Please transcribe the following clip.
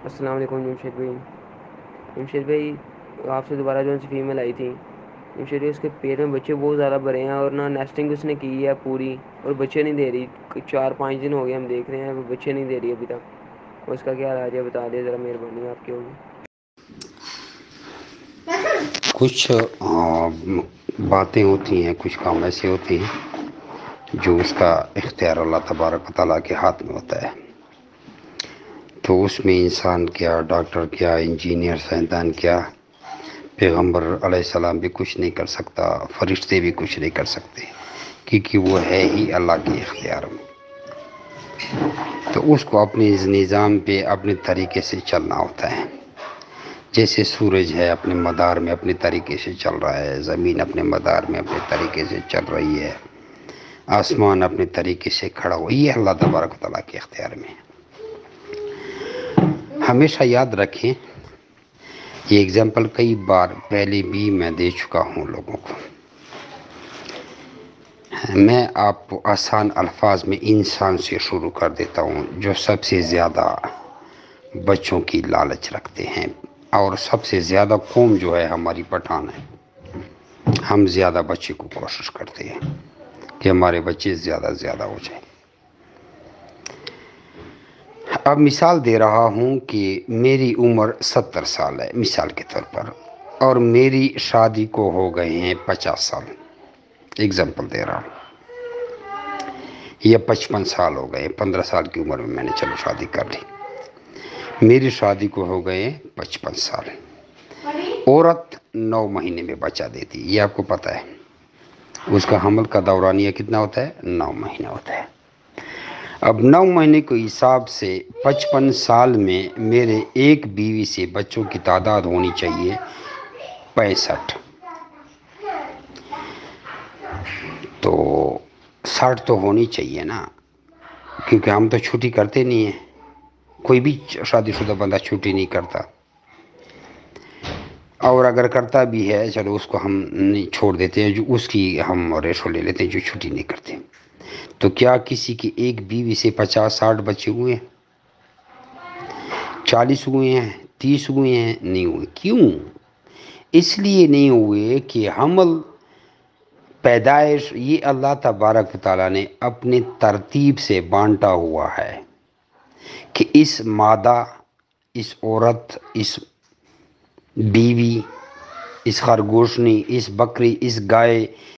السلام علیکم جمشید بھائی. جمشید بھائی, آپ سے دوبارہ جو فیمیل آئی تھی, جمشید بھائی اس کے پیٹ میں بچے بہت زیادہ بھرے ہیں اور نیسٹنگ اس نے کی ہے پوری, اور بچے نہیں دے رہی. 4-5 دن ہو گئے ہم دیکھ رہے ہیں, وہ بچے نہیں دے رہی ابھی تک. اور اس کا کیا علاج ہے بتا دیں ذرا, مہربانی آپ کی ہوگی. کچھ باتیں ہوتی ہیں, کچھ کام ایسے ہوتے ہیں جو اس کا اختیار اللہ تبارک و تعالیٰ کے ہاتھ میں ہوتا ہے. تو اس میں انسان کیا, ڈاکٹر کیا, انجینئر, سائنسدان کیا, پیغمبر علیہ السلام بھی کچھ نہیں کر سکتا, فرشتے بھی کچھ نہیں کر سکتے, کیونکہ وہ ہے ہی اللہ کے اختیار میں. تو اس کو اپنے نظام پہ اپنے طریقے سے چلنا ہوتا ہے. جیسے سورج ہے اپنے مدار میں اپنے طریقے سے چل رہا ہے, زمین اپنے مدار میں اپنے طریقے سے چل رہی ہے, آسمان اپنے طریقے سے کھڑا ہو, یہ اللہ تبارک و تعالیٰ کے اختیار میں ہے. ہمیشہ یاد رکھیں, یہ اگزامپل کئی بار پہلے بھی میں دے چکا ہوں لوگوں کو. میں آپ کو آسان الفاظ میں انسان سے شروع کر دیتا ہوں, جو سب سے زیادہ بچوں کی لالچ رکھتے ہیں, اور سب سے زیادہ قوم جو ہے ہماری پٹھان ہے. ہم زیادہ بچے کو کوشش کرتے ہیں کہ ہمارے بچے زیادہ سے زیادہ ہو جائیں. اب مثال دے رہا ہوں کہ میری عمر 70 سال ہے مثال کے طور پر, اور میری شادی کو ہو گئے ہیں 50 سال. اگزامپل دے رہا ہوں. یا 55 سال ہو گئے, 15 سال کی عمر میں نے چلو شادی کر لی. میری شادی کو ہو گئے 55 سال. عورت 9 مہینے میں بچہ دیتی, یہ آپ کو پتہ ہے. اس کا حمل کا دورانیہ کتنا ہوتا ہے؟ 9 مہینہ ہوتا ہے. اب 9 مہینے کے حساب سے 55 سال میں میرے ایک بیوی سے بچوں کی تعداد ہونی چاہیے 65. تو 60 تو ہونی چاہیے نا, کیونکہ ہم تو چھٹی کرتے نہیں ہیں. کوئی بھی شادی شدہ بندہ چھٹی نہیں کرتا, اور اگر کرتا بھی ہے چلو اس کو ہم نہیں چھوڑ دیتے ہیں, جو اس کی ہم ریشو لے لیتے ہیں جو چھٹی نہیں کرتے. تو کیا کسی کی ایک بیوی سے 50-60 بچے ہوئے ہیں؟ 40 ہوئے ہیں, 30 ہوئے ہیں؟ نہیں ہوئے. کیوں؟ اس لیے نہیں ہوئے کہ حمل پیدائش یہ اللہ تبارک و تعالیٰ نے اپنے ترتیب سے بانٹا ہوا ہے, کہ اس مادہ, اس عورت, اس بیوی, اس خرگوشنی, اس بکری, اس گائے,